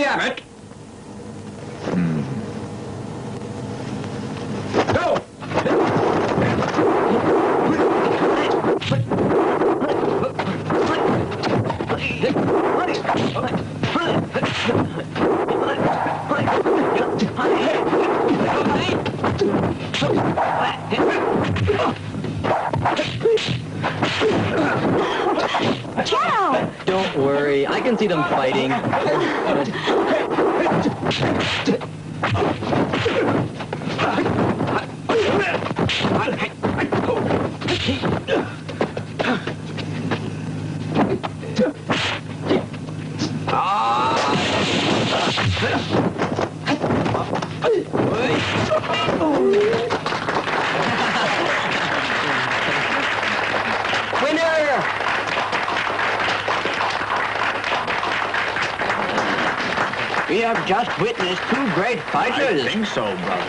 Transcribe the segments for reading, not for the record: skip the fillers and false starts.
abbot. Go! Don't worry, I can see them fighting. Winner! We have just witnessed two great fighters. I think so, brother.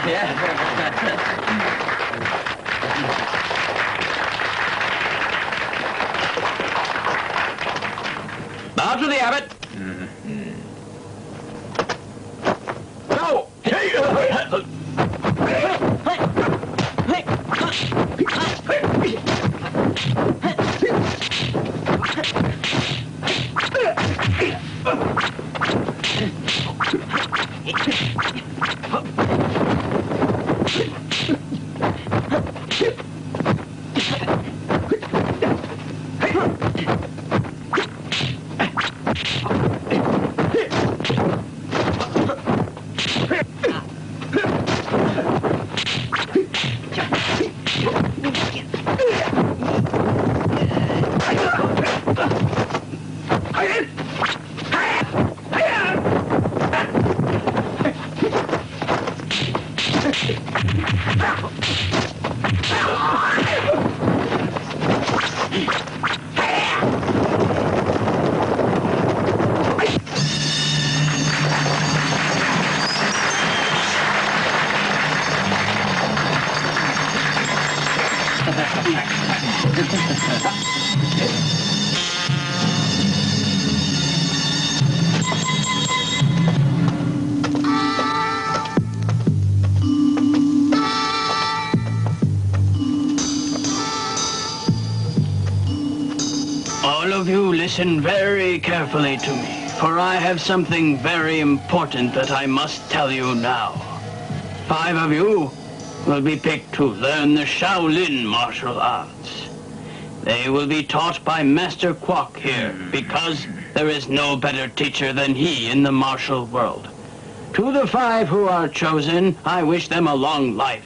Yeah. Bow to the abbot. Go! All of you listen very carefully to me, for I have something very important that I must tell you now. 5 of you will be picked to learn the Shaolin martial arts. They will be taught by Master Kwok here, because there is no better teacher than he in the martial world. To the 5 who are chosen, I wish them a long life.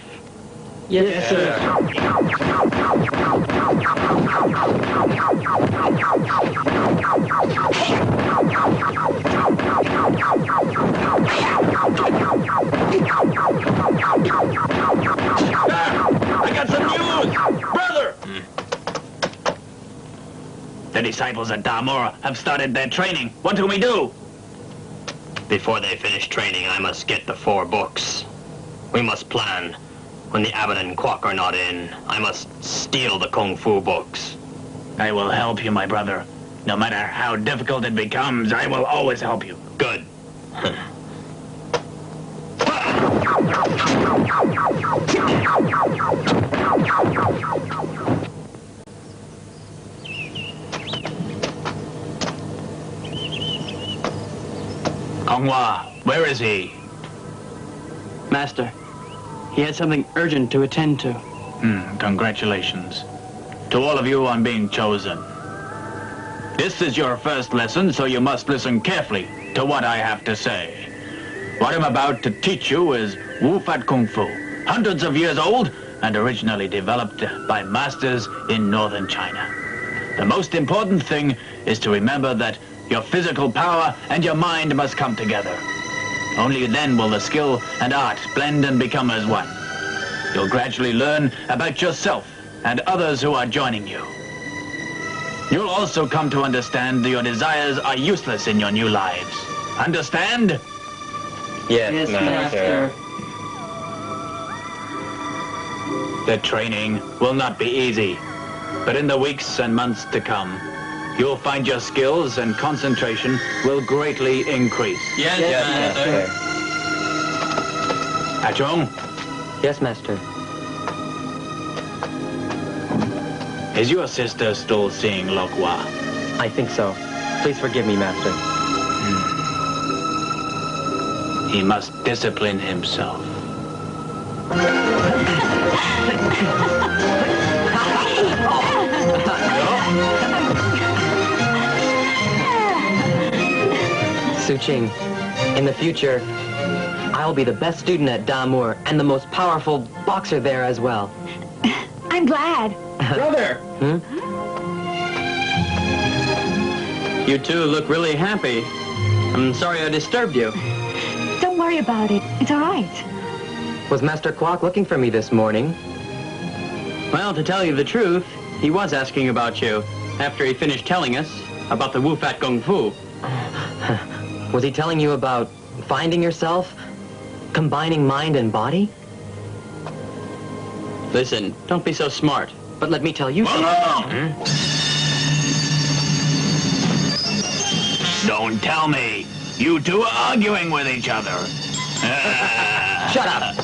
Yes, sir. I got some news! Brother! The disciples at Damora have started their training. What do we do? Before they finish training, I must get the 4 books. We must plan. When the abbot and Kwok are not in, I must steal the Kung Fu books. I will help you, my brother. No matter how difficult it becomes, I will always help you. Good. Konghua, where is he? Master, he had something urgent to attend to. Congratulations. To all of you on being chosen. This is your first lesson, so you must listen carefully to what I have to say. What I'm about to teach you is Wu Fat Kung Fu, hundreds of years old and originally developed by masters in northern China. The most important thing is to remember that your physical power and your mind must come together. Only then will the skill and art blend and become as one. You'll gradually learn about yourself and others who are joining you. You'll also come to understand that your desires are useless in your new lives. Understand? Yes, Master. The training will not be easy, but in the weeks and months to come, you'll find your skills and concentration will greatly increase. Yes, Master. Achong, Yes, Master. is your sister still seeing Lokwa? I think so. Please forgive me, Master. He must discipline himself. Suching, in the future, I'll be the best student at Damour and the most powerful boxer there as well. I'm glad. Brother! Hmm? You two look really happy. I'm sorry I disturbed you. Don't worry about it. It's all right. Was Master Kwok looking for me this morning? Well, to tell you the truth, he was asking about you after he finished telling us about the Wu Fat Kung Fu. Was he telling you about finding yourself? Combining mind and body? Listen, don't be so smart. But let me tell you something. Don't tell me. You two are arguing with each other. Shut up!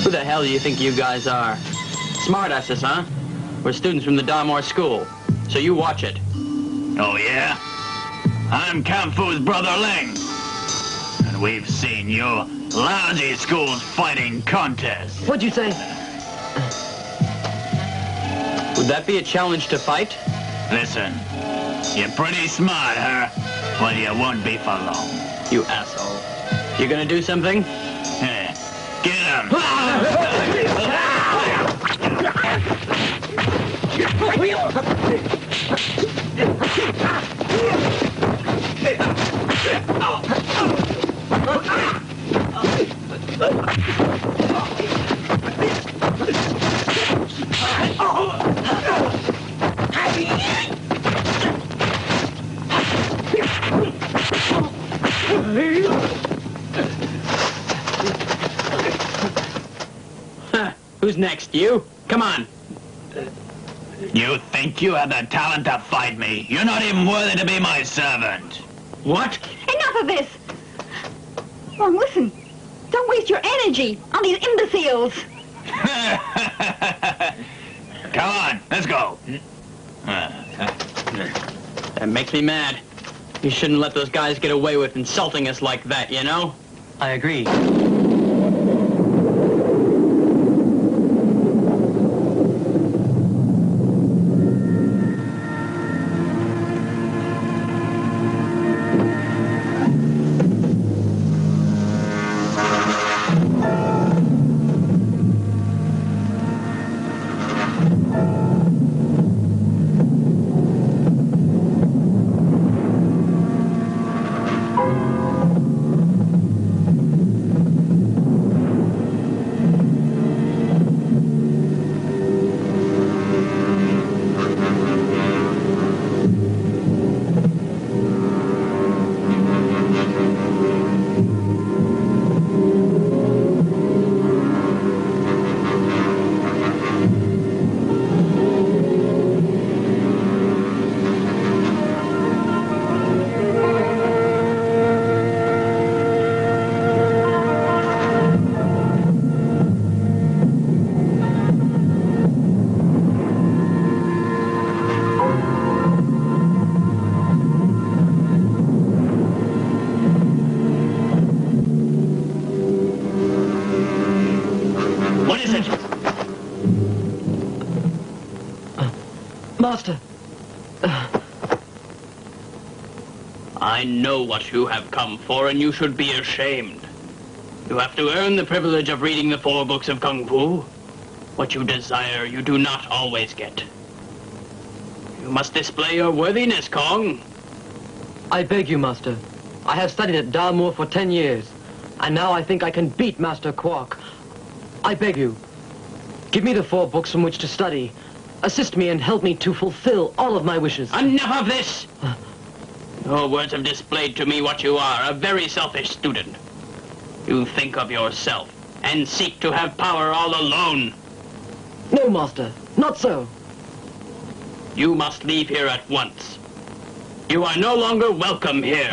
Who the hell do you think you guys are? Smartasses, huh? We're students from the Damour school, so you watch it. Oh, yeah? I'm Konfu's brother Ling. And we've seen your lousy school's fighting contest. What'd you say? Would that be a challenge to fight? Listen, you're pretty smart, huh? Well, you won't be for long. You asshole. You gonna do something? Eh, get him! Who's next? You? Come on. You think you have the talent to fight me? You're not even worthy to be my servant. What? Enough of this. Oh, listen. Don't waste your energy on these imbeciles. Come on, let's go. That makes me mad. You shouldn't let those guys get away with insulting us like that, you know? I agree. Master! I know what you have come for, and you should be ashamed. You have to earn the privilege of reading the 4 books of Kung Fu. What you desire, you do not always get. You must display your worthiness, Kong. I beg you, Master. I have studied at Damour for 10 years, and now I think I can beat Master Kwok. I beg you, give me the 4 books from which to study. Assist me and help me to fulfill all of my wishes. Enough of this! Your words have displayed to me what you are, a very selfish student. You think of yourself and seek to have power all alone. No, Master. Not so. You must leave here at once. You are no longer welcome here.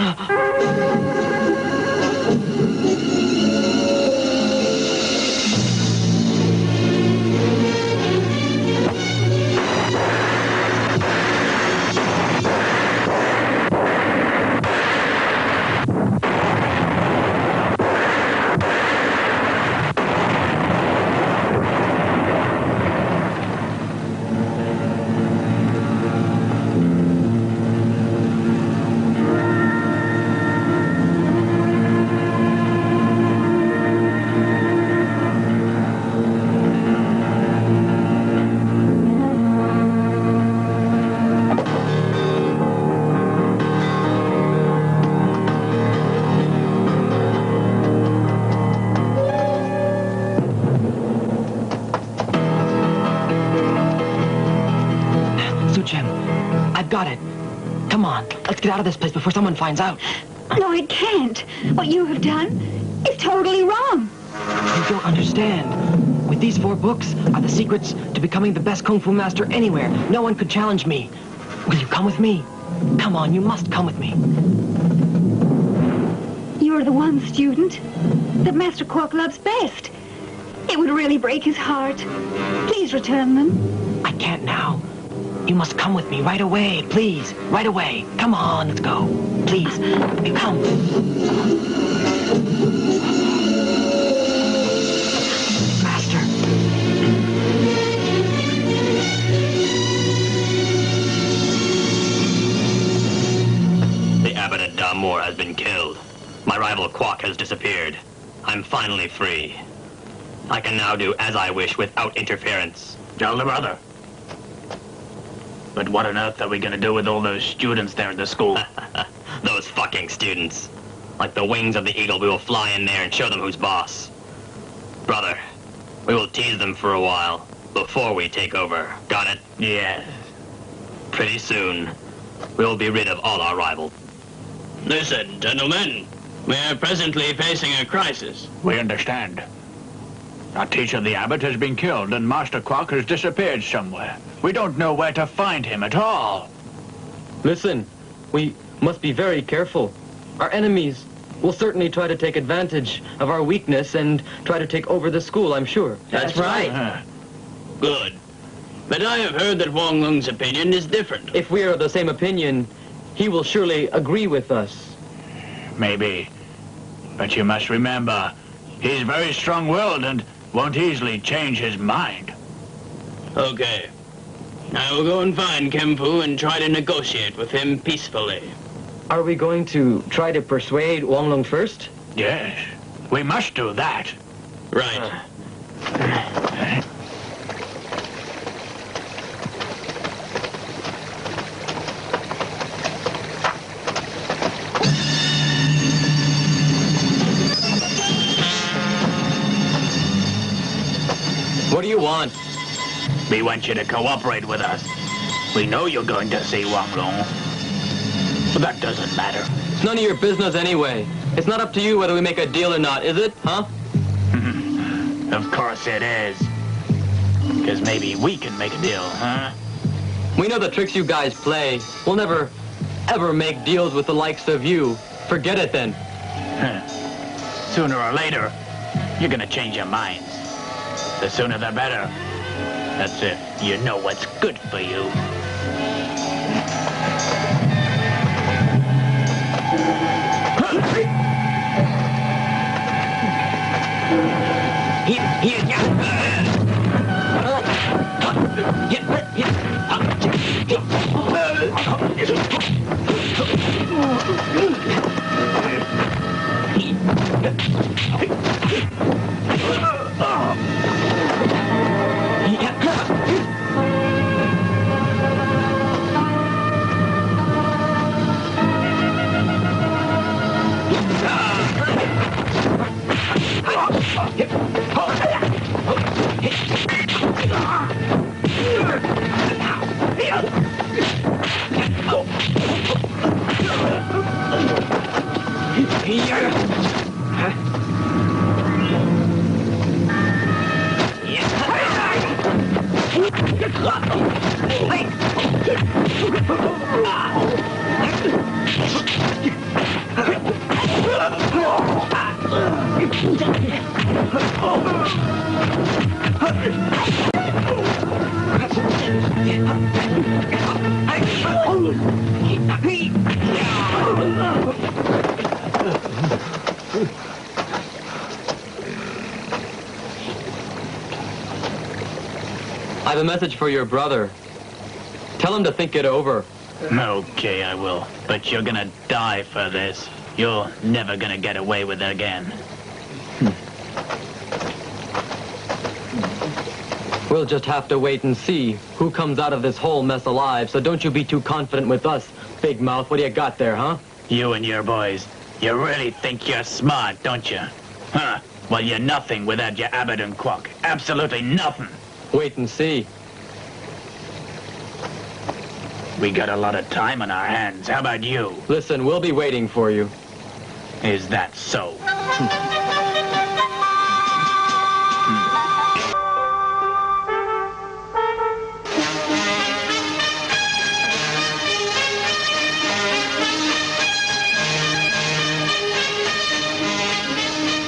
Got it. Come on, let's get out of this place before someone finds out. No, it can't. What you have done is totally wrong. You don't understand. With these 4 books are the secrets to becoming the best Kung Fu master anywhere. No one could challenge me. Will you come with me? Come on, you must come with me. You're the one student that Master Quark loves best. It would really break his heart. Please return them. I can't now. You must come with me right away, please. Right away. Come on, let's go. Please, come. Master. The abbot at Damour has been killed. My rival Quack has disappeared. I'm finally free. I can now do as I wish without interference. Elder brother. But what on earth are we gonna do with all those students there at the school? Those fucking students. Like the wings of the eagle, we will fly in there and show them who's boss. Brother, we will tease them for a while before we take over. Got it? Yes. Pretty soon, we will be rid of all our rivals. Listen, gentlemen. We are presently facing a crisis. We understand. Our teacher, the abbot, has been killed, and Master Quark has disappeared somewhere. We don't know where to find him at all. Listen, we must be very careful. Our enemies will certainly try to take advantage of our weakness and try to take over the school, I'm sure. That's right. Good. But I have heard that Wong Lung's opinion is different. If we are of the same opinion, he will surely agree with us. Maybe. But you must remember, he's very strong-willed and won't easily change his mind. Okay. I will go and find Konfu and try to negotiate with him peacefully. Are we going to try to persuade Wong Lung first? Yes, we must do that. Right. What do you want? We want you to cooperate with us. We know you're going to see Wong Lung. But that doesn't matter. It's none of your business anyway. It's not up to you whether we make a deal or not, is it? Huh? Of course it is. Because maybe we can make a deal, huh? We know the tricks you guys play. We'll never, ever make deals with the likes of you. Forget it then. Sooner or later, you're gonna change your minds. The sooner the better. That's if you know what's good for you. I have a message for your brother. Tell him to think it over. Okay, I will. But you're gonna die for this. You're never gonna get away with it again. We'll just have to wait and see who comes out of this whole mess alive, so don't you be too confident with us, Big Mouth. What do you got there, huh? You and your boys, you really think you're smart, don't you? Huh? Well, you're nothing without your Abbott and Quack. Absolutely nothing. Wait and see. We got a lot of time on our hands. How about you? Listen, we'll be waiting for you. Is that so?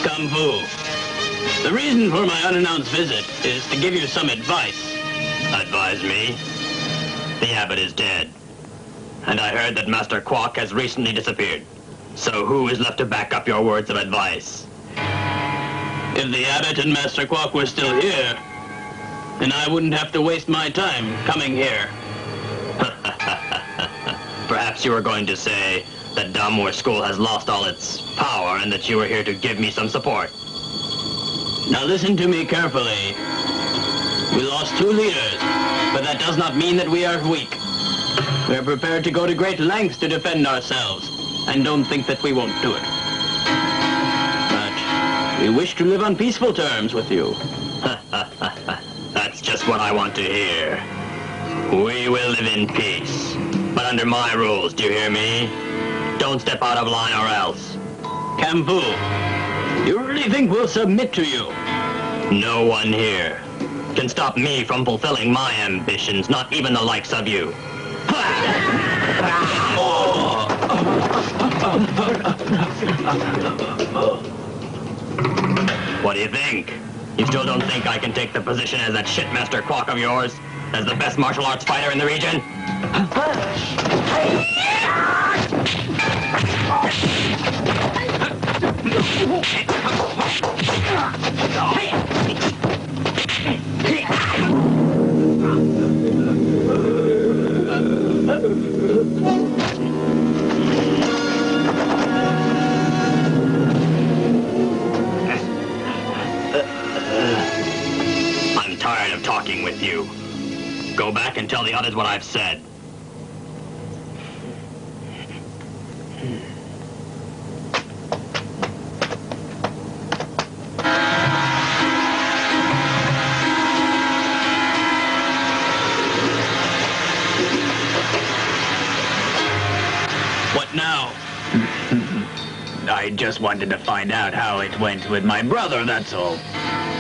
Konfu, the reason for my unannounced visit is to give you some advice. Advise me? The abbot is dead. And I heard that Master Quack has recently disappeared. So who is left to back up your words of advice? If the abbot and Master Quack were still here, then I wouldn't have to waste my time coming here. Perhaps you were going to say that Damour School has lost all its power and that you were here to give me some support. Now listen to me carefully. We lost 2 leaders, but that does not mean that we are weak. We are prepared to go to great lengths to defend ourselves, and don't think that we won't do it. But we wish to live on peaceful terms with you. That's just what I want to hear. We will live in peace, but under my rules, do you hear me? Don't step out of line or else. Konfu, you really think we'll submit to you? No one here can stop me from fulfilling my ambitions, not even the likes of you. What do you think? You still don't think I can take the position as that shitmaster Quack of yours? As the best martial arts fighter in the region? I'm tired of talking with you. Go back and tell the others what I've said. What now? I just wanted to find out how it went with my brother, that's all.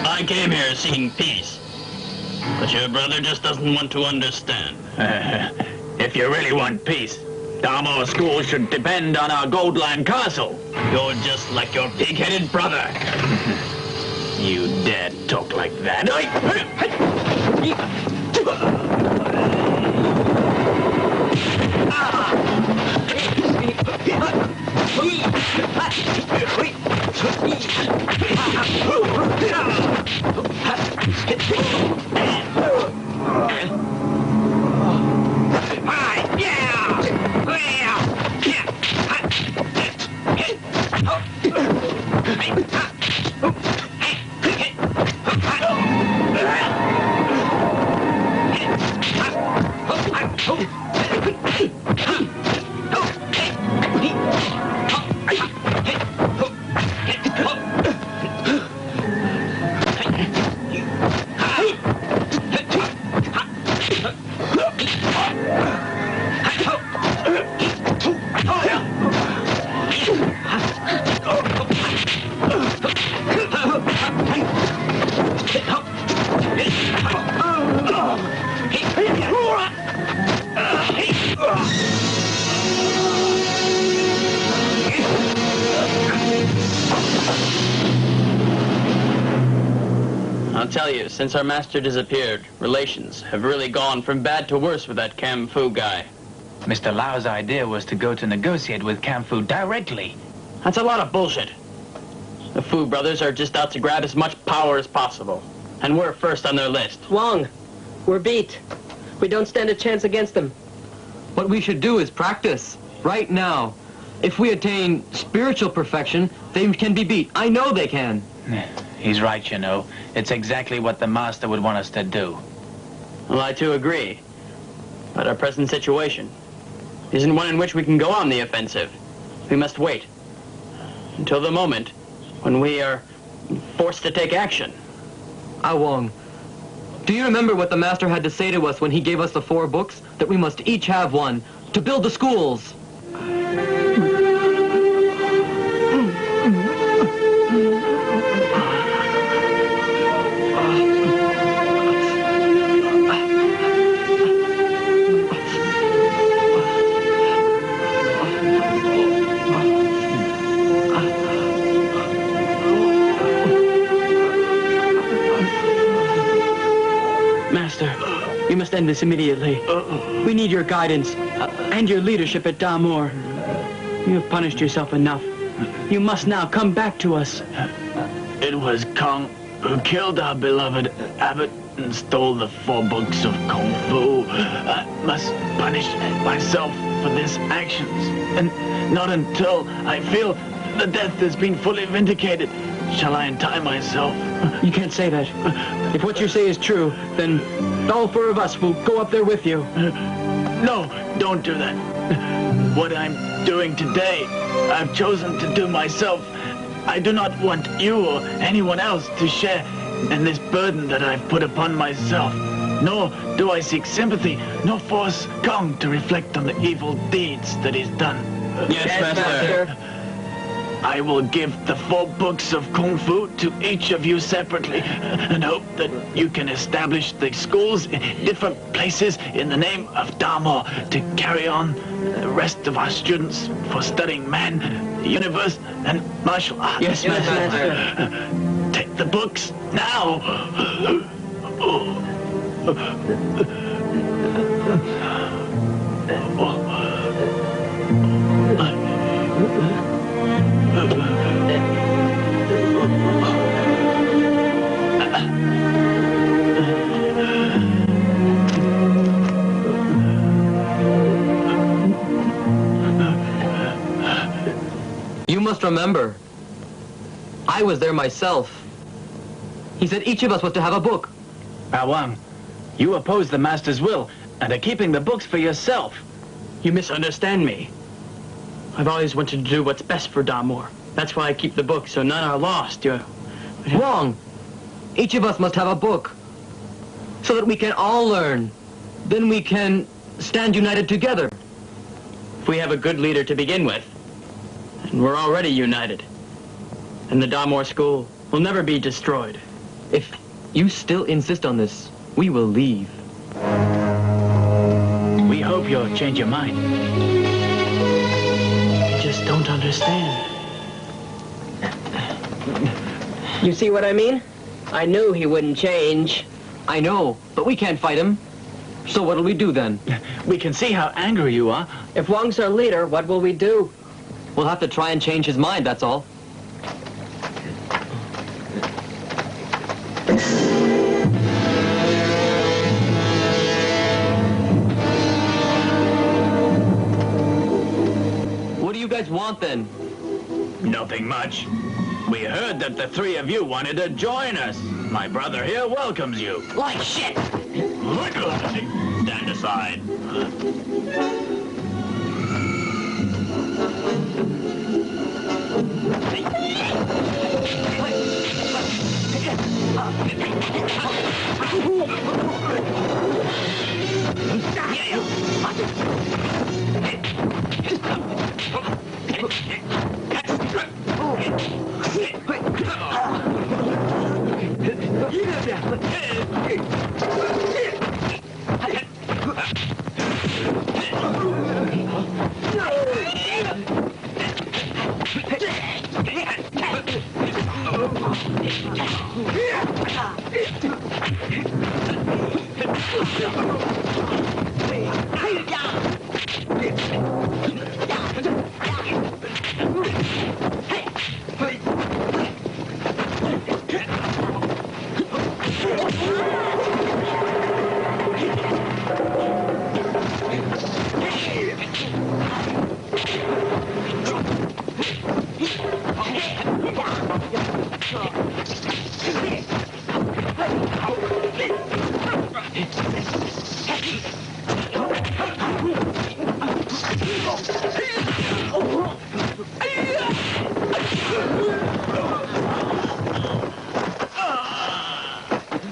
I came here seeking peace. But your brother just doesn't want to understand. If you really want peace, Damour School should depend on our Goldland Castle. You're just like your pig-headed brother. You dare talk like that? I'll tell you, since our master disappeared, relations have really gone from bad to worse with that konfu guy. Mr. Lau's idea was to go to negotiate with konfu directly. That's a lot of bullshit. The Fu brothers are just out to grab as much power as possible. And we're first on their list. Wang, we're beat. We don't stand a chance against them. What we should do is practice, right now. If we attain spiritual perfection, they can be beat. I know they can. He's right, you know. It's exactly what the master would want us to do. Well, I too agree. But our present situation isn't one in which we can go on the offensive. We must wait until the moment when we are forced to take action. Wang, do you remember what the master had to say to us when he gave us the 4 books? That we must each have one to build the schools. Master, you must end this immediately. We need your guidance and your leadership at Damour. You have punished yourself enough. You must now come back to us. It was Kong who killed our beloved abbot and stole the 4 books of Kung Fu. I must punish myself for these actions. And not until I feel the death has been fully vindicated shall I untie myself. You can't say that. If what you say is true, then all 4 of us will go up there with you. No, don't do that. What I'm doing today, I've chosen to do myself. I do not want you or anyone else to share in this burden that I've put upon myself. Nor do I seek sympathy, nor force Kong to reflect on the evil deeds that he's done. Yes, Master. I will give the 4 books of Kung Fu to each of you separately and hope that you can establish the schools in different places in the name of Damour to carry on the rest of our students for studying man, the universe, and martial arts. Yes, Master. Take the books now. You must remember, I was there myself. He said each of us was to have a book. Wang, you oppose the master's will and are keeping the books for yourself. You misunderstand me. I've always wanted to do what's best for Damour. That's why I keep the books, so none are lost. Wrong. Each of us must have a book, so that we can all learn. Then we can stand united together. If we have a good leader to begin with, and we're already united, and the Damour school will never be destroyed. If you still insist on this, we will leave. We hope you'll change your mind. I just don't understand. You see what I mean? I knew he wouldn't change. I know, but we can't fight him. So what'll we do then? We can see how angry you are. If Wang's our leader, what will we do? We'll have to try and change his mind, that's all. What do you guys want then? Nothing much. We heard that the 3 of you wanted to join us. My brother here welcomes you. Like shit! Stand aside.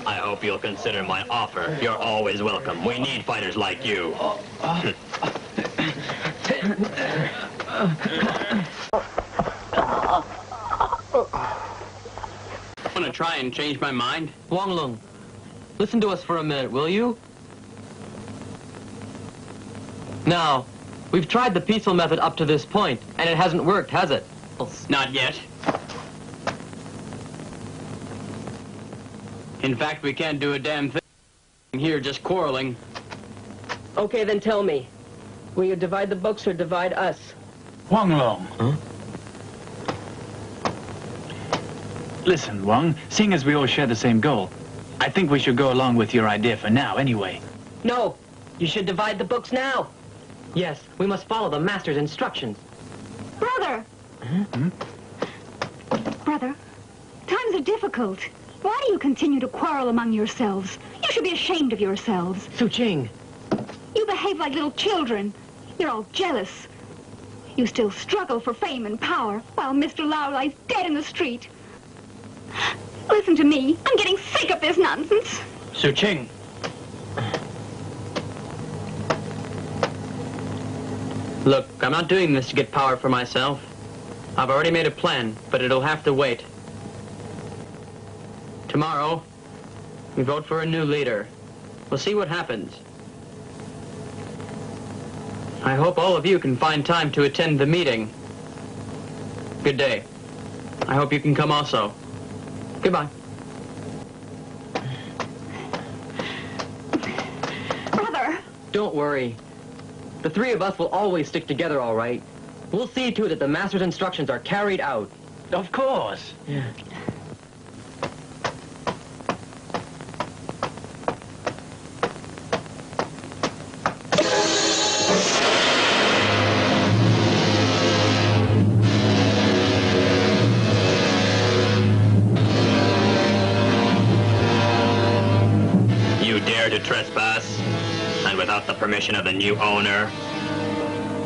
I hope you'll consider my offer. You're always welcome. We need fighters like you. Want to try and change my mind? Wang Lung, listen to us for a minute, will you? Now, we've tried the peaceful method up to this point, and it hasn't worked, has it? Not yet. In fact, we can't do a damn thing here just quarreling. Okay, then tell me. Will you divide the books or divide us? Wang Long. Huh? Listen, Wang, seeing as we all share the same goal, I think we should go along with your idea for now, anyway. No, you should divide the books now. Yes, we must follow the master's instructions. Brother! Brother, times are difficult. Why do you continue to quarrel among yourselves? You should be ashamed of yourselves. Su Ching. You behave like little children. You're all jealous. You still struggle for fame and power, while Mr. Lau lies dead in the street. Listen to me. I'm getting sick of this nonsense. Su Ching. Look, I'm not doing this to get power for myself. I've already made a plan, but it'll have to wait. Tomorrow, we vote for a new leader. We'll see what happens. I hope all of you can find time to attend the meeting. Good day. I hope you can come also. Goodbye. Brother! Don't worry. The three of us will always stick together, all right. We'll see to it that the master's instructions are carried out. Of course. Yeah. To trespass, and without the permission of the new owner.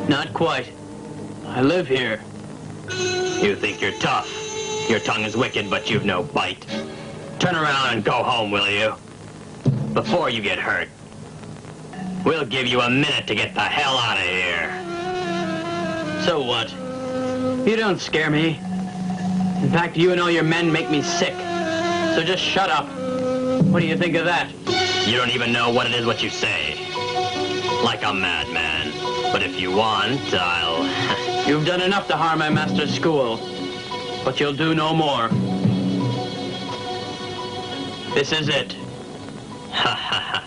Not quite. I live here. You think you're tough. Your tongue is wicked, but you've no bite. Turn around and go home, will you? Before you get hurt. We'll give you a minute to get the hell out of here. So what? You don't scare me. In fact, you and all your men make me sick. So just shut up. What do you think of that? You don't even know what it is what you say. Like a madman. But if you want, I'll... You've done enough to harm my master's school. But you'll do no more. This is it. Ha ha ha.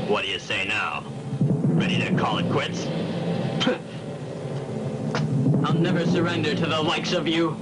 What do you say now? Ready to call it quits? I'll never surrender to the likes of you.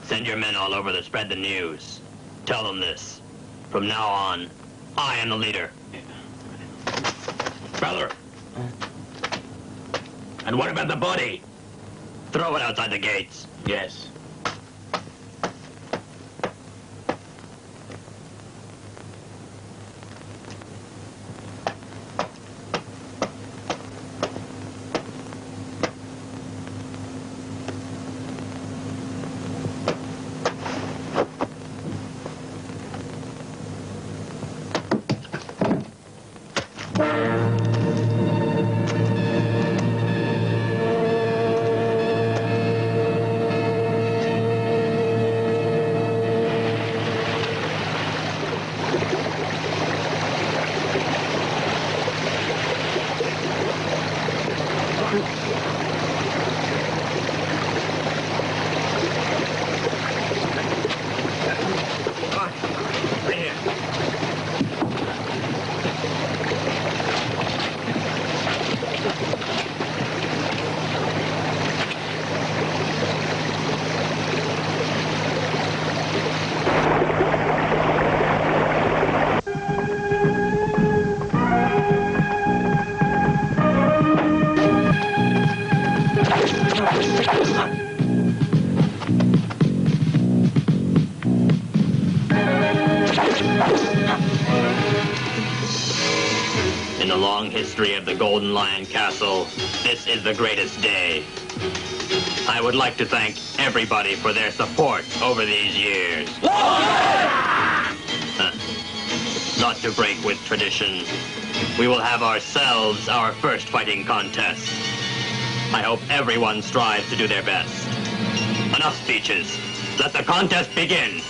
Send your men all over to spread the news. Tell them this. From now on, I am the leader. Feller. And what about the body? Throw it outside the gates. Yes. In the long history of the Golden Lion Castle, this is the greatest day. I would like to thank everybody for their support over these years. Not to break with tradition, we will have ourselves our first fighting contest. I hope everyone strives to do their best. Enough speeches. Let the contest begin.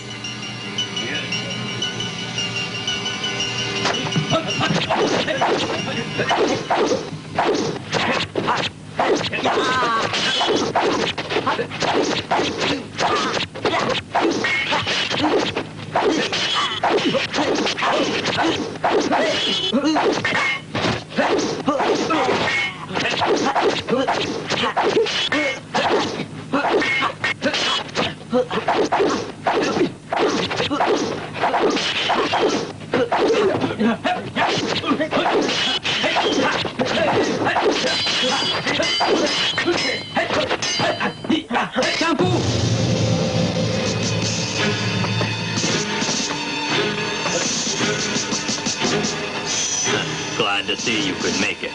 Glad to see you could make it.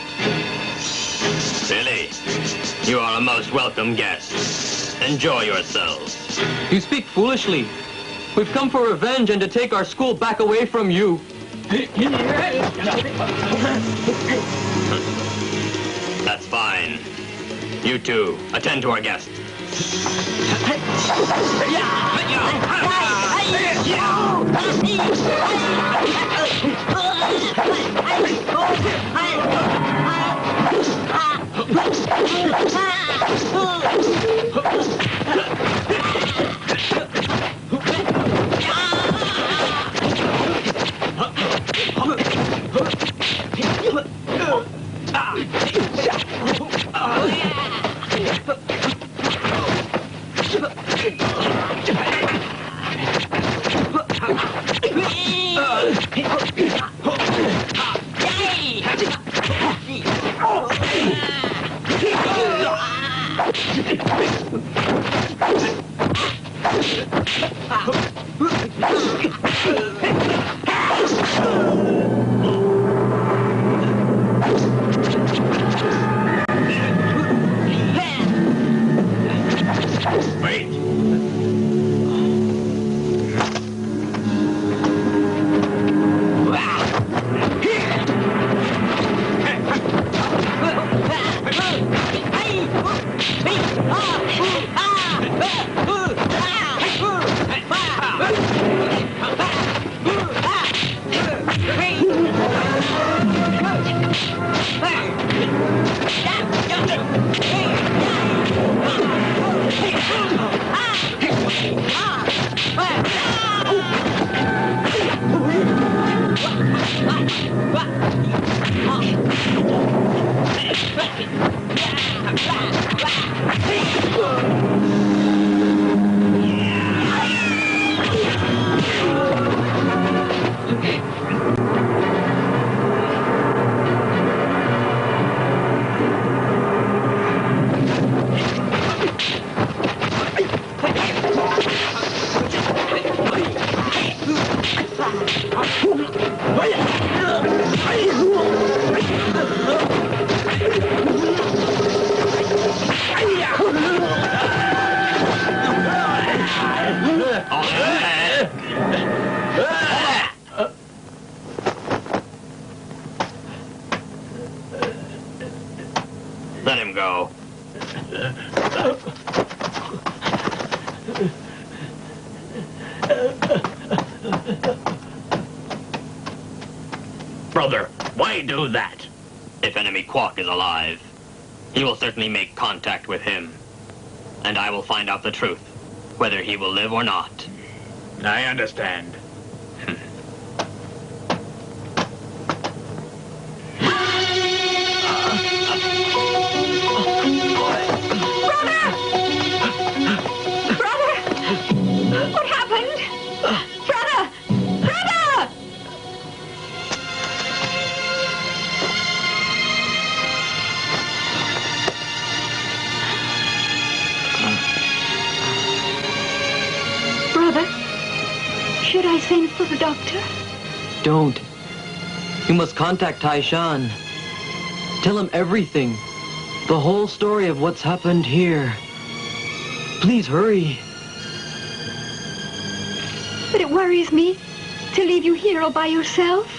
Really, you are a most welcome guest. Enjoy yourselves. You speak foolishly. We've come for revenge and to take our school back away from you. That's fine. You two, attend to our guest. Let him go. Brother, why do that? If enemy Quack is alive, he will certainly make contact with him. And I will find out the truth, whether he will live or not. I understand. Should I send for the doctor? Don't. You must contact Taishan. Tell him everything. The whole story of what's happened here. Please hurry. But it worries me to leave you here all by yourself.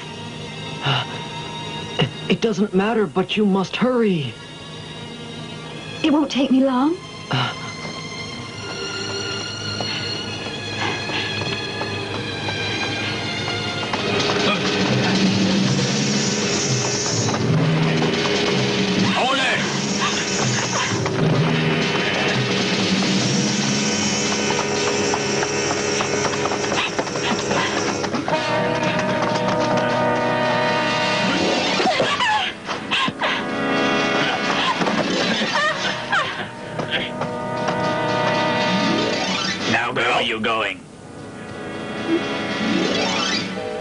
It doesn't matter, but you must hurry. It won't take me long. Hold it! Now, where are you going?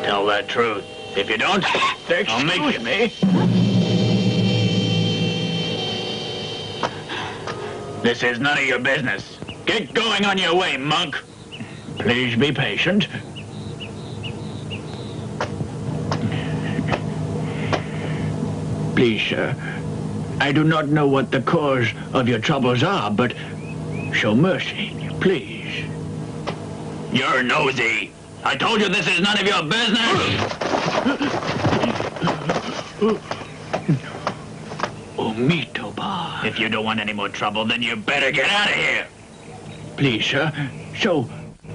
Tell the truth. If you don't, I'll make you me. This is none of your business. Get going on your way, monk. Please be patient. Please, sir. I do not know what the cause of your troubles are, but show mercy, please. You're nosy. I told you this is none of your business. Omitoba. If you don't want any more trouble, then you better get out of here. Please, sir, show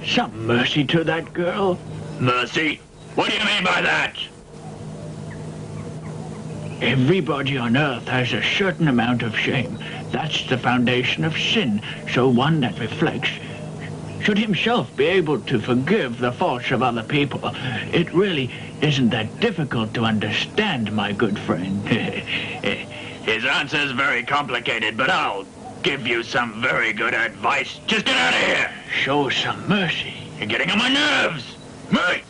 some mercy to that girl. Mercy? What do you mean by that? Everybody on earth has a certain amount of shame. That's the foundation of sin. So one that reflects should himself be able to forgive the faults of other people. It really isn't that difficult to understand, my good friend. His answer's very complicated, but I'll give you some very good advice. Just get out of here! Show some mercy. You're getting on my nerves! Me!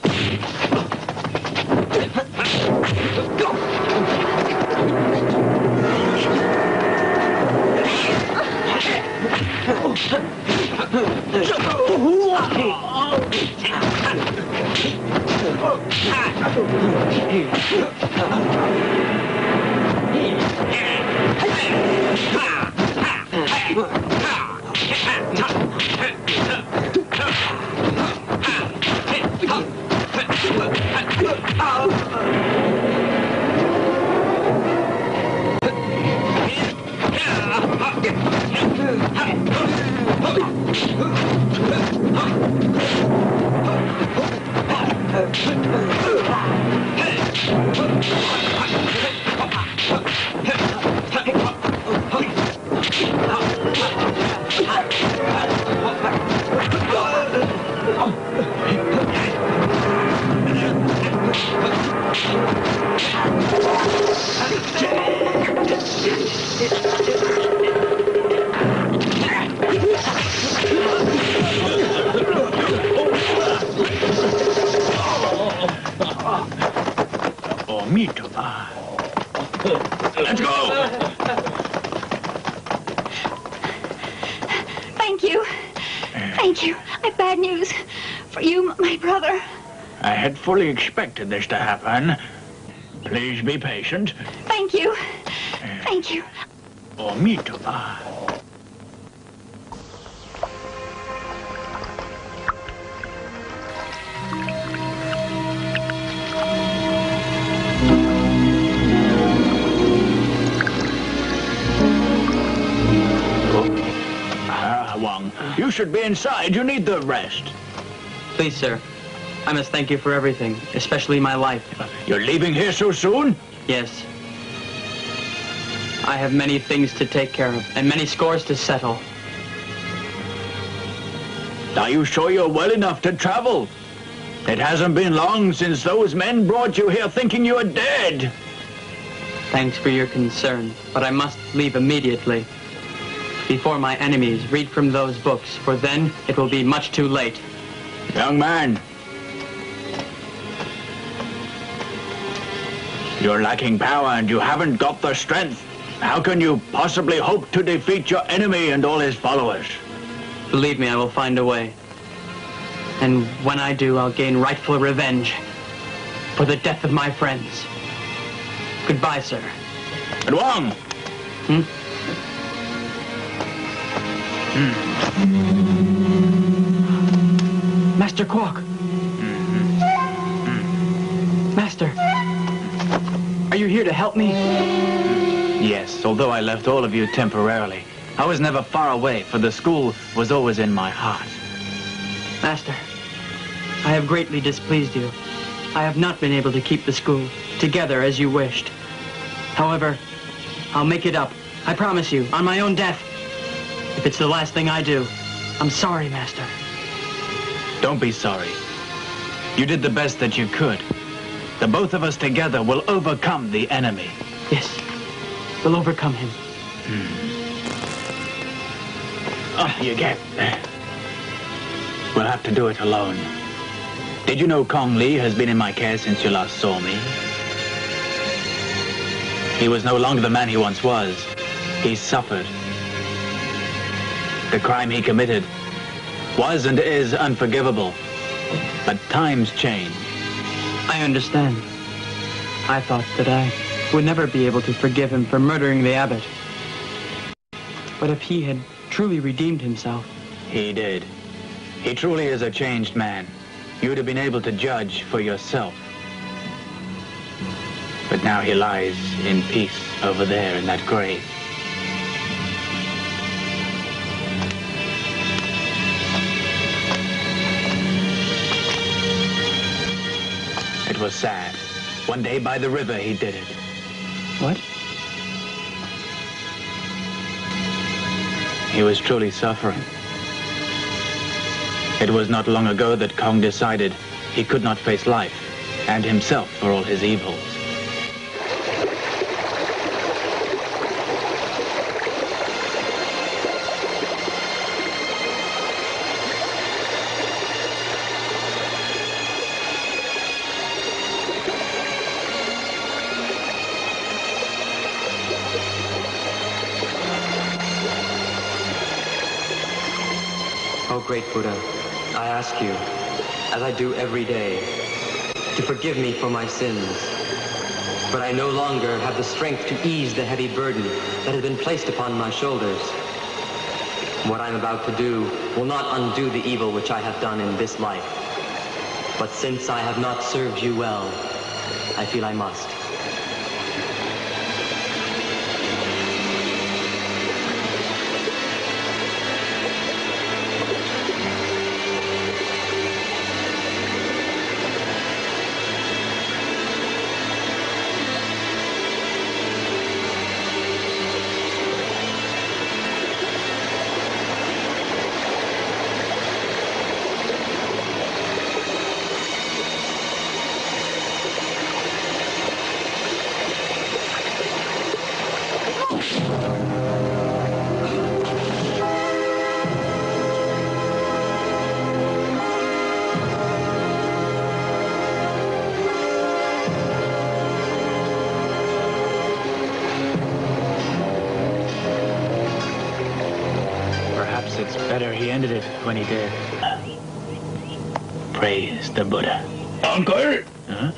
Let's go! Thank you. Thank you. I have bad news for you, my brother. I had fully expected this to happen. Please be patient. Thank you. Thank you. Omitoba. You should be inside. You need the rest. Please, sir. I must thank you for everything, especially my life. You're leaving here so soon? Yes. I have many things to take care of, and many scores to settle. Are you sure you're well enough to travel? It hasn't been long since those men brought you here thinking you were dead. Thanks for your concern, but I must leave immediately. Before my enemies read from those books, for then it will be much too late. Young man, you're lacking power and you haven't got the strength. How can you possibly hope to defeat your enemy and all his followers? Believe me, I will find a way. And when I do, I'll gain rightful revenge for the death of my friends. Goodbye, sir. And Wang! Master Quark! Master! Are you here to help me? Yes, although I left all of you temporarily, I was never far away, for the school was always in my heart. Master, I have greatly displeased you. I have not been able to keep the school together as you wished. However, I'll make it up. I promise you, on my own death. If it's the last thing I do, I'm sorry, Master. Don't be sorry. You did the best that you could. The both of us together will overcome the enemy. Yes, we'll overcome him. You get. We'll have to do it alone. Did you know Kong Lee has been in my care since you last saw me? He was no longer the man he once was. He suffered. The crime he committed was and is unforgivable. But times change. I understand. I thought that I would never be able to forgive him for murdering the abbot. But if he had truly redeemed himself... He did. He truly is a changed man. You'd have been able to judge for yourself. But now he lies in peace over there in that grave. It was sad. One day by the river he did it. What? He was truly suffering. It was not long ago that Kong decided he could not face life and himself for all his evils. Oh, great Buddha, I ask you, as I do every day, to forgive me for my sins. But I no longer have the strength to ease the heavy burden that has been placed upon my shoulders. What I'm about to do will not undo the evil which I have done in this life. But since I have not served you well, I feel I must. Perhaps it's better he ended it when he did. Praise the Buddha. Uncle! Huh?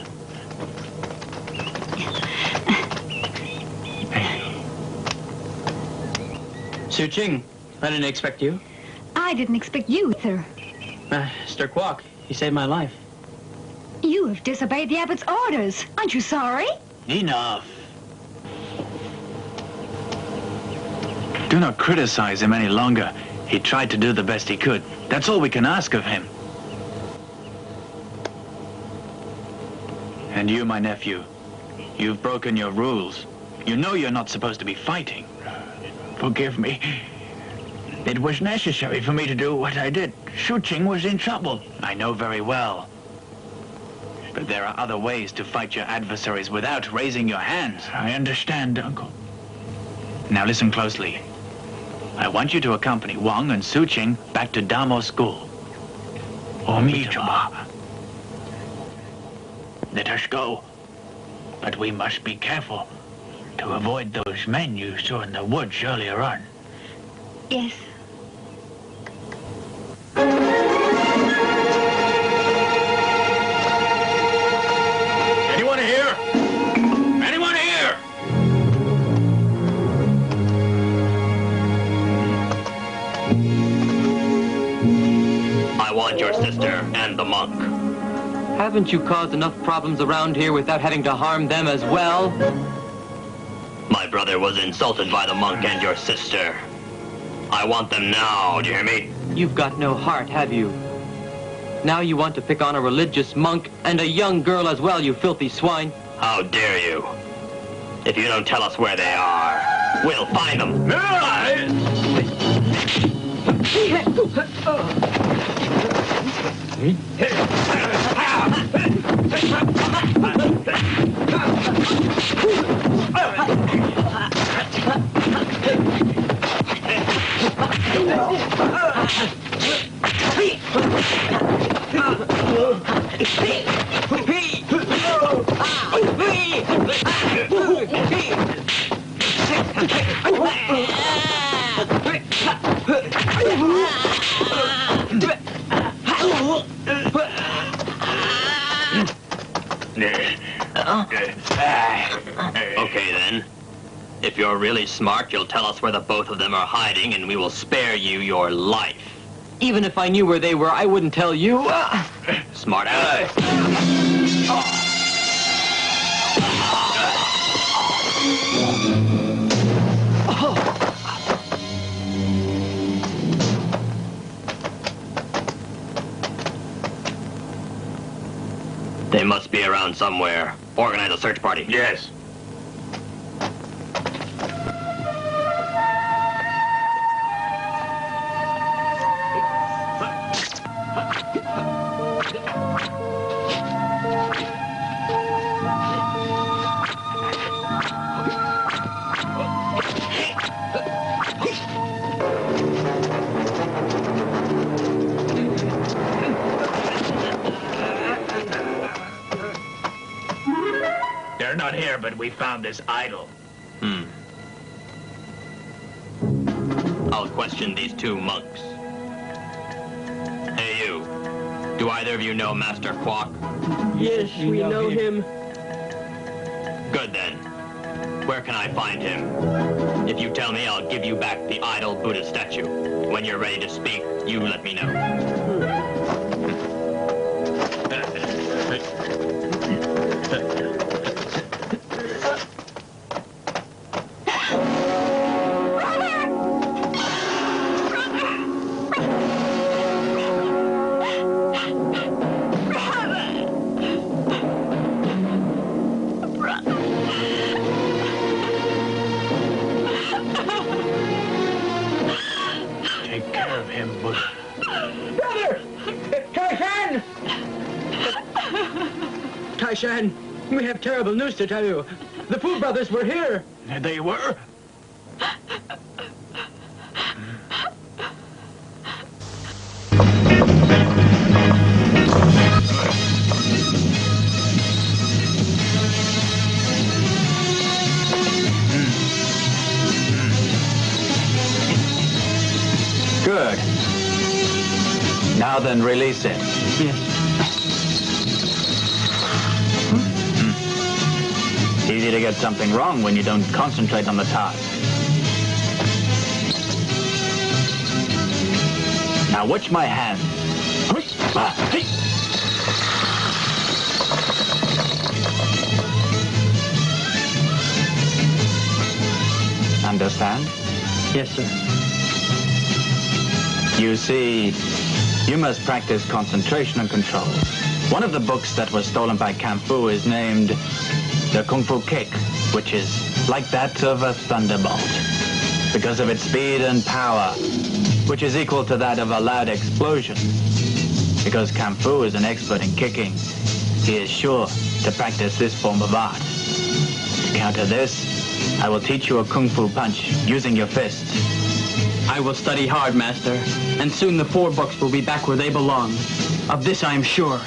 Su Ching, I didn't expect you. I didn't expect you, sir. Mr. Kwok, you saved my life. You have disobeyed the abbot's orders. Aren't you sorry? Enough. Do not criticize him any longer. He tried to do the best he could. That's all we can ask of him. And you, my nephew, you've broken your rules. You know you're not supposed to be fighting. Forgive me. It was necessary for me to do what I did. Su Ching was in trouble. I know very well. But there are other ways to fight your adversaries without raising your hands. I understand, Uncle. Now listen closely. I want you to accompany Wang and Su Ching back to Damo School. Omitama. Let us go. But we must be careful to avoid those men you saw in the woods earlier on. Yes. Anyone here? Anyone here? I want your sister and the monk. Haven't you caused enough problems around here without having to harm them as well? My brother was insulted by the monk and your sister. I want them now, do you hear me? You've got no heart, have you? Now you want to pick on a religious monk and a young girl as well, you filthy swine. How dare you? If you don't tell us where they are, we'll find them. Okay, then. If you're really smart, you'll tell us where the both of them are hiding, and we will spare you your life. Even if I knew where they were, I wouldn't tell you. Smart ass. They must be around somewhere. Organize a search party. Yes. They're not here, but we found this idol. I'll question these two monks. Hey, you. Do either of you know Master Quack? Yes, we know him. Good, then. Where can I find him? If you tell me, I'll give you back the idol Buddha statue. When you're ready to speak, you let me know. Take care of him, Buddha. Brother! Taishan! Taishan, we have terrible news to tell you. The Fu brothers were here. They were? Good. Now then, release it. Easy to get something wrong when you don't concentrate on the task. Now watch my hand. Understand? Yes, sir. You see, you must practice concentration and control. One of the books that was stolen by konfu is named the Konfu Kick, which is like that of a thunderbolt, because of its speed and power, which is equal to that of a loud explosion. Because konfu is an expert in kicking, he is sure to practice this form of art. To counter this, I will teach you a kung fu punch using your fists. I will study hard, Master, and soon the 4 books will be back where they belong. Of this I am sure.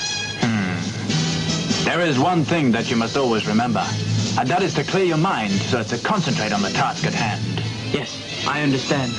There is one thing that you must always remember, and that is to clear your mind so as to concentrate on the task at hand. Yes, I understand.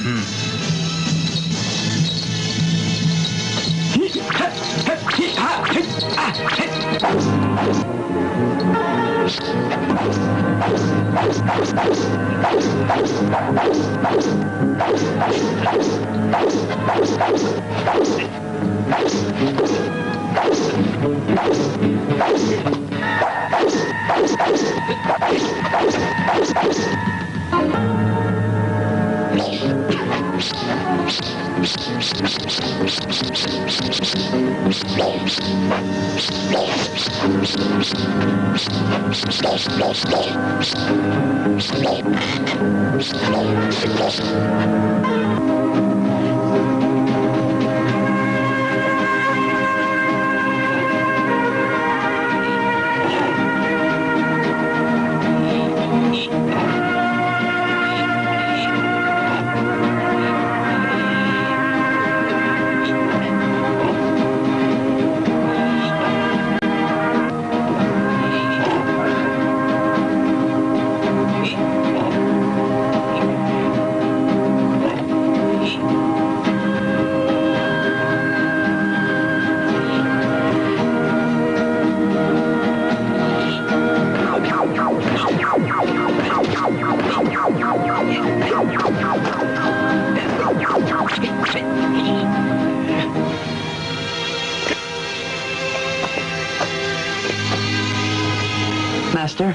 Master,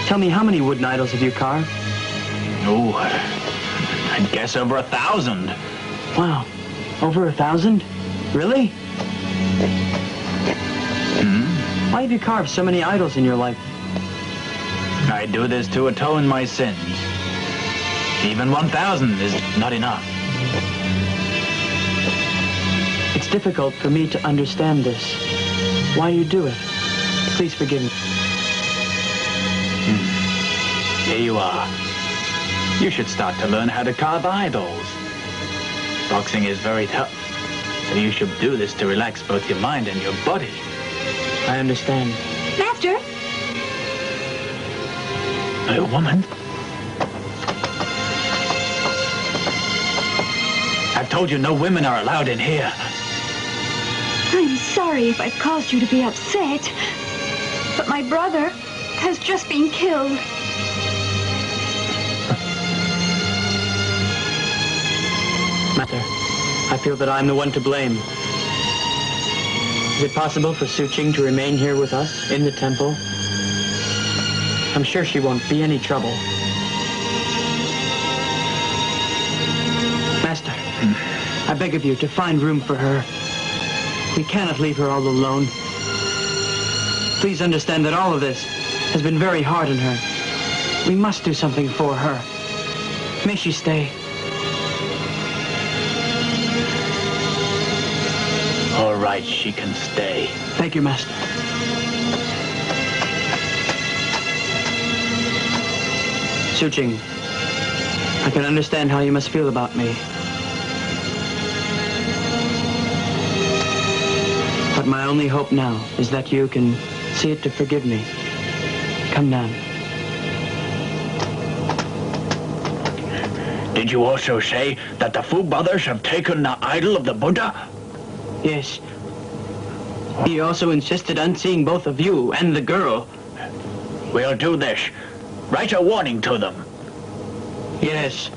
tell me, how many wooden idols have you carved? Oh, I'd guess over 1,000. Wow, over 1,000? Really? Why have you carved so many idols in your life? I do this to atone my sins. Even 1,000 is not enough. It's difficult for me to understand this. Why you do it. Please forgive me. Here you are. You should start to learn how to carve idols. Boxing is very tough, so you should do this to relax both your mind and your body. I understand. Master? A woman? I've told you no women are allowed in here. I'm sorry if I've caused you to be upset, but my brother has just been killed. Master, I feel that I'm the one to blame. Is it possible for Su Ching to remain here with us in the temple? I'm sure she won't be any trouble. Master, I beg of you to find room for her. We cannot leave her all alone. Please understand that all of this has been very hard on her. We must do something for her. May she stay. All right, she can stay. Thank you, Master. Su Ching, I can understand how you must feel about me. But my only hope now is that you can see it to forgive me. Come down. Did you also say that the Fu brothers have taken the idol of the Buddha? Yes. He also insisted on seeing both of you and the girl. We'll do this. Write a warning to them. Yes.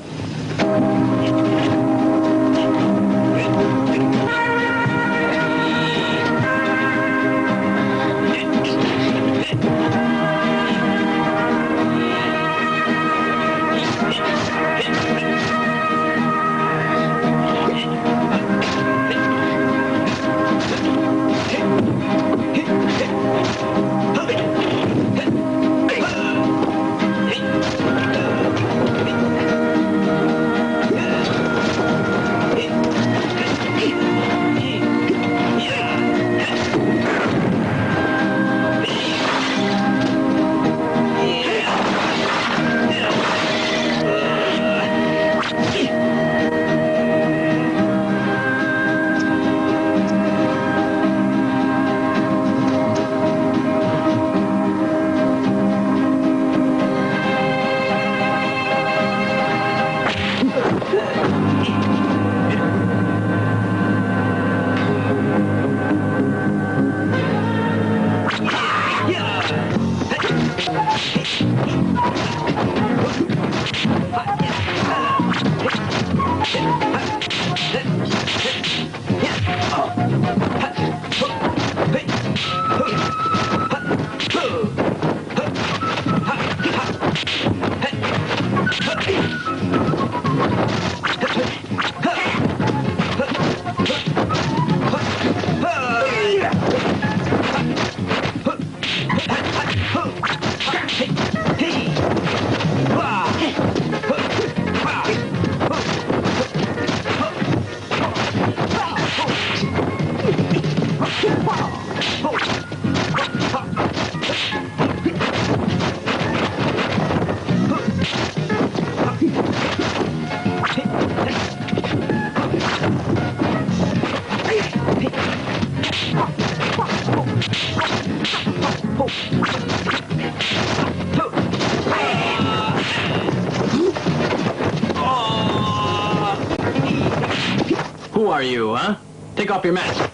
Who are you, huh? Take off your mask.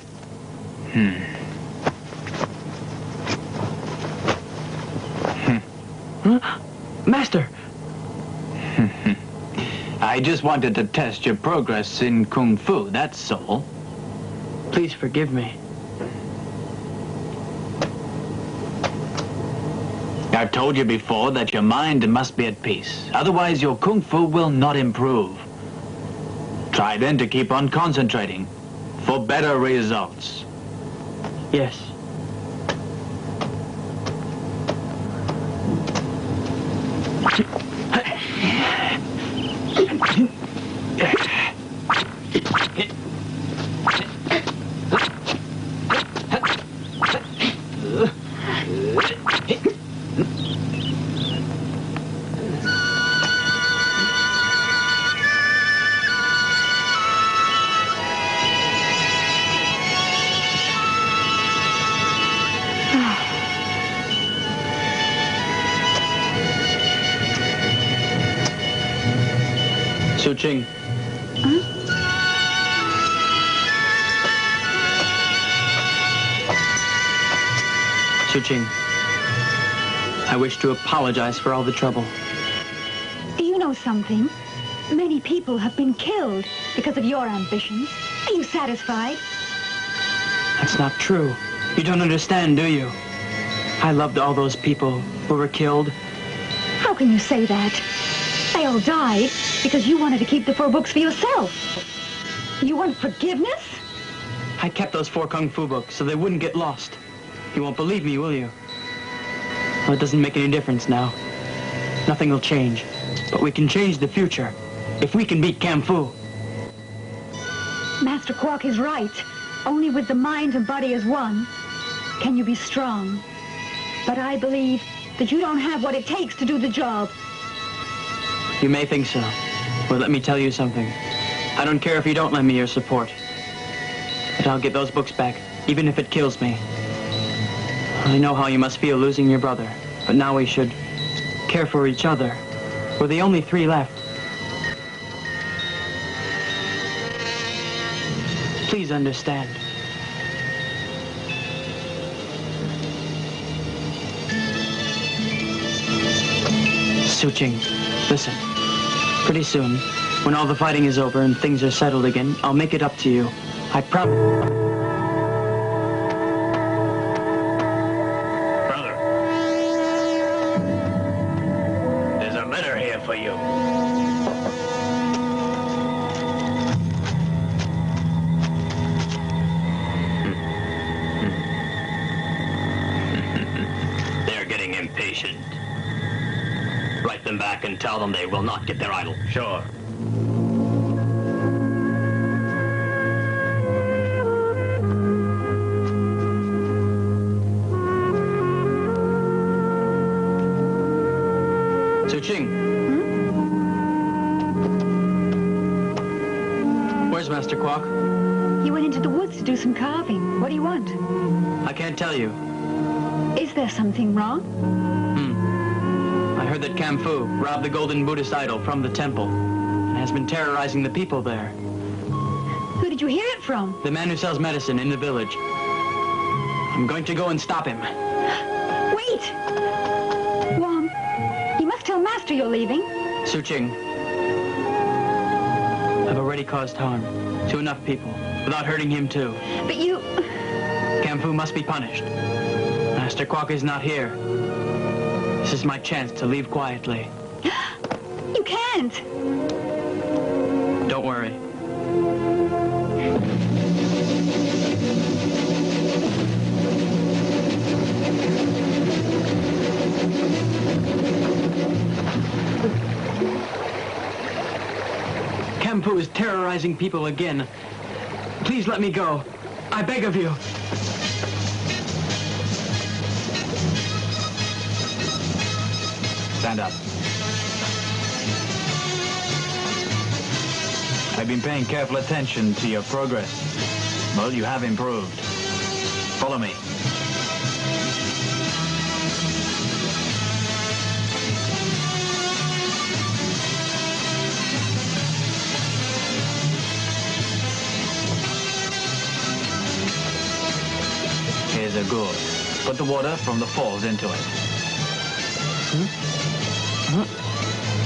Huh? Master! I just wanted to test your progress in Kung Fu, that's all. Please forgive me. I've told you before that your mind must be at peace. Otherwise, your Kung Fu will not improve. Try then to keep on concentrating for better results. Yes. Su-Ching. Su-Ching, I wish to apologize for all the trouble. You know something? Many people have been killed because of your ambitions. Are you satisfied? That's not true. You don't understand, do you? I loved all those people who were killed. How can you say that? They all died because you wanted to keep the 4 books for yourself. You want forgiveness? I kept those 4 Kung Fu books so they wouldn't get lost. You won't believe me, will you? Well, it doesn't make any difference now. Nothing will change. But we can change the future if we can beat Konfu. Master Quark is right. Only with the mind and body as one can you be strong. But I believe that you don't have what it takes to do the job. You may think so. But let me tell you something. I don't care if you don't lend me your support. But I'll get those books back, even if it kills me. I know how you must feel losing your brother. But now we should care for each other. We're the only 3 left. Please understand. Su-Ching, listen. Pretty soon, when all the fighting is over and things are settled again, I'll make it up to you. I promise. Brother. There's a letter here for you. They're getting impatient. Write them back and tell them they will not get their idol. Sure. Su-Ching. Where's Master Quark? He went into the woods to do some carving. What do you want? I can't tell you. Is there something wrong? I heard that Konfu robbed the golden Buddhist idol from the temple and has been terrorizing the people there. Who did you hear it from? The man who sells medicine in the village. I'm going to go and stop him. Wait! Wong, you must tell Master you're leaving. Su-Ching, I've already caused harm to enough people without hurting him too. But you... Konfu must be punished. Master Quark is not here. This is my chance to leave quietly. You can't. Don't worry. Konfu is terrorizing people again. Please let me go. I beg of you. Stand up. I've been paying careful attention to your progress. Well, you have improved. Follow me. Good. Put the water from the falls into it.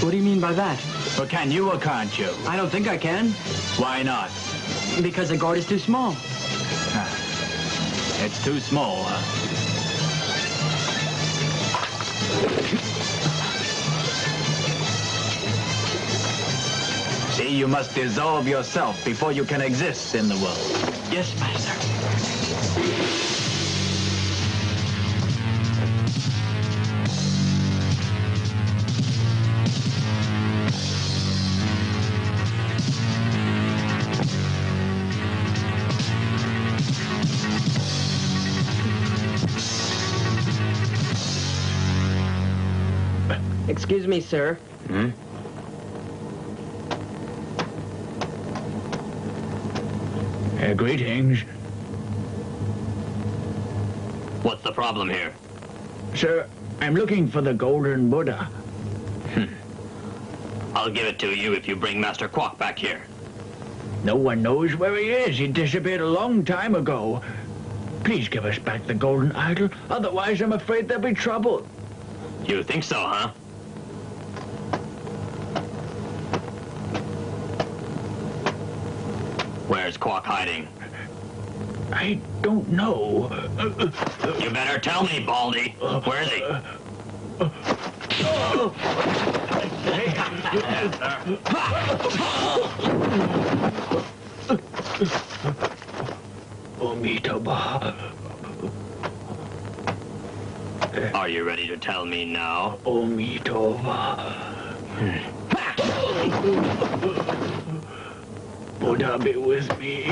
What do you mean by that? Well, can you or can't you? I don't think I can. Why not? Because the gourd is too small. It's too small, huh? See, you must dissolve yourself before you can exist in the world. Yes, master. Excuse me, sir. Hmm? Greetings. What's the problem here? Sir, I'm looking for the Golden Buddha. I'll give it to you if you bring Master Quack back here. No one knows where he is. He disappeared a long time ago. Please give us back the golden idol. Otherwise, I'm afraid there'll be trouble. You think so, huh? Where's Quack hiding? I don't know. You better tell me, Baldy. Where is he? Omitaba. Are you ready to tell me now? Omitaba. Buddha be with me.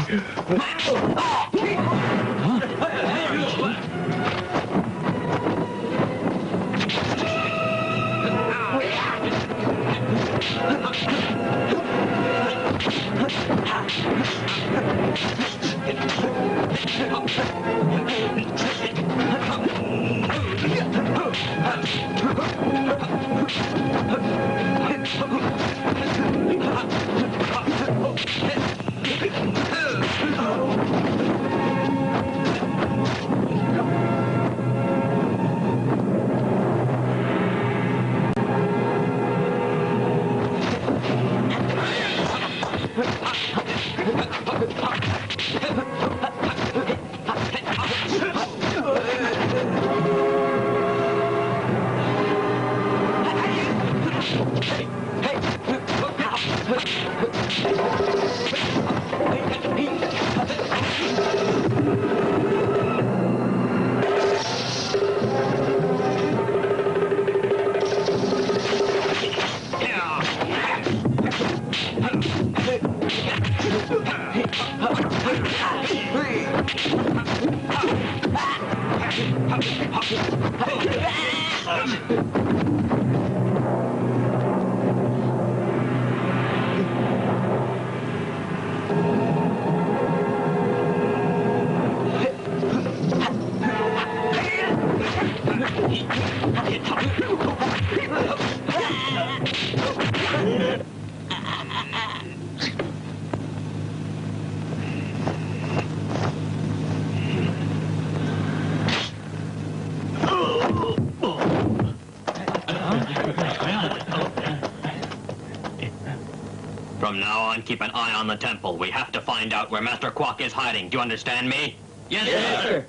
From now on, keep an eye on the temple. We have to find out where Master Quack is hiding. Do you understand me? Yes, sir.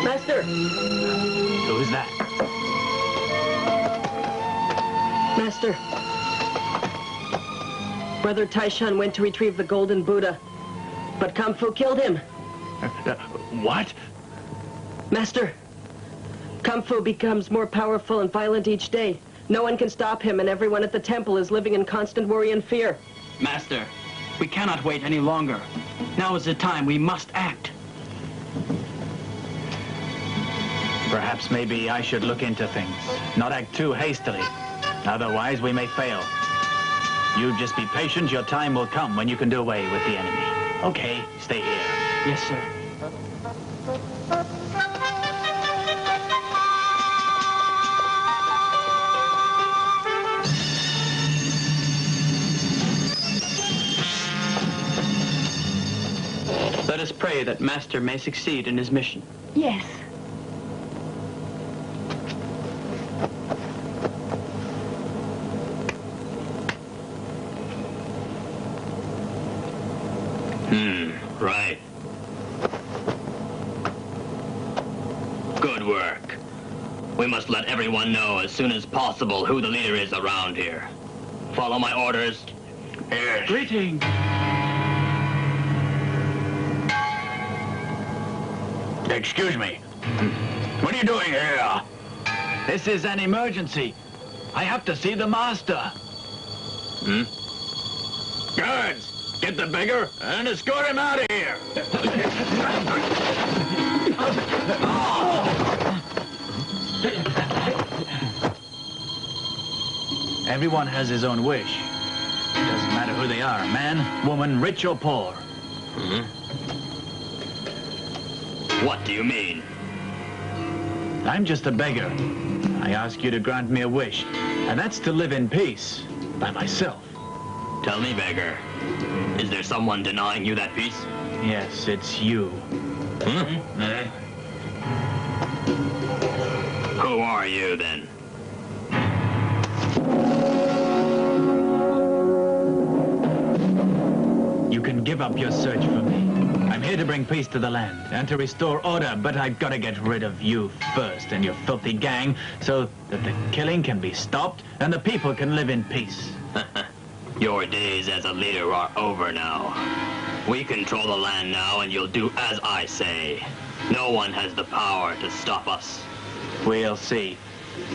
Master! Who's that? Master. Brother Taishan went to retrieve the Golden Buddha, but Konfu killed him. What? Master, Konfu becomes more powerful and violent each day. No one can stop him, and everyone at the temple is living in constant worry and fear. Master, we cannot wait any longer. Now is the time. We must act. Perhaps maybe I should look into things, not act too hastily. Otherwise, we may fail. You just be patient. Your time will come when you can do away with the enemy. Okay, stay here. Yes, sir. Let us pray that Master may succeed in his mission. Yes. Right. Good work. We must let everyone know as soon as possible who the leader is around here. Follow my orders. Here. Greeting. Excuse me. What are you doing here? This is an emergency. I have to see the master. Guards, get the beggar and escort him out of here. Everyone has his own wish. Doesn't matter who they are, man, woman, rich or poor. What do you mean? I'm just a beggar. I ask you to grant me a wish, and that's to live in peace by myself. Tell me, beggar, is there someone denying you that peace? Yes, it's you. Who are you, then? You can give up your search for me. I'm here to bring peace to the land and to restore order, but I've got to get rid of you first and your filthy gang so that the killing can be stopped and the people can live in peace. Your days as a leader are over now. We control the land now, and you'll do as I say. No one has the power to stop us. We'll see.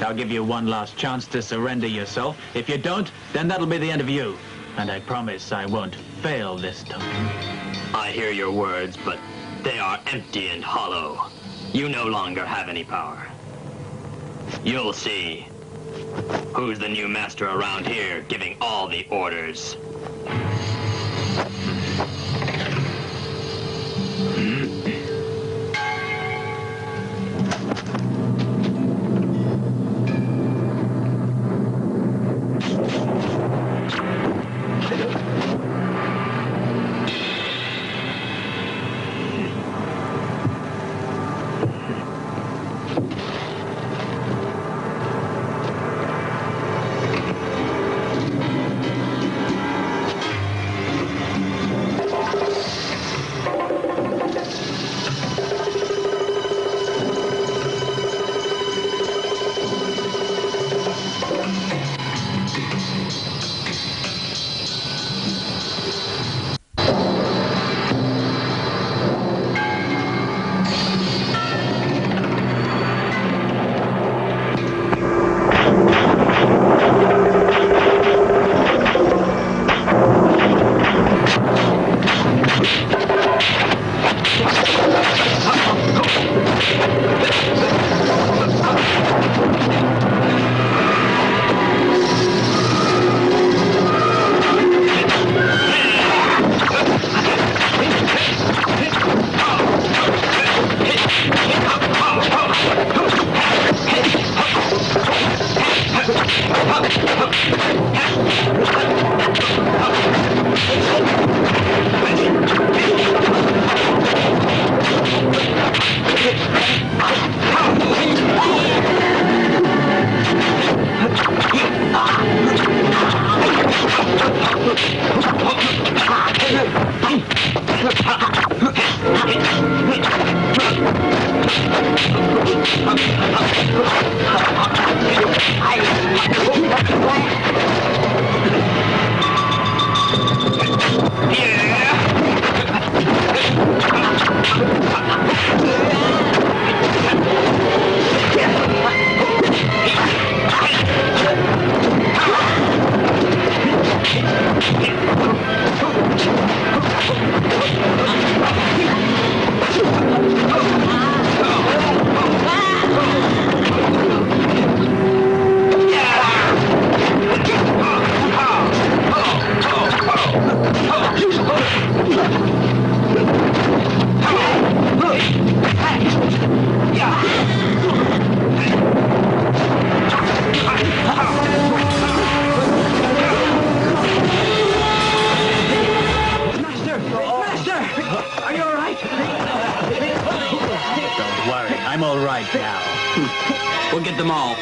I'll give you one last chance to surrender yourself. If you don't, then that'll be the end of you. And I promise I won't fail this time. I hear your words, but they are empty and hollow. You no longer have any power. You'll see. Who's the new master around here giving all the orders? Don't worry, I'm all right now. We'll get them all.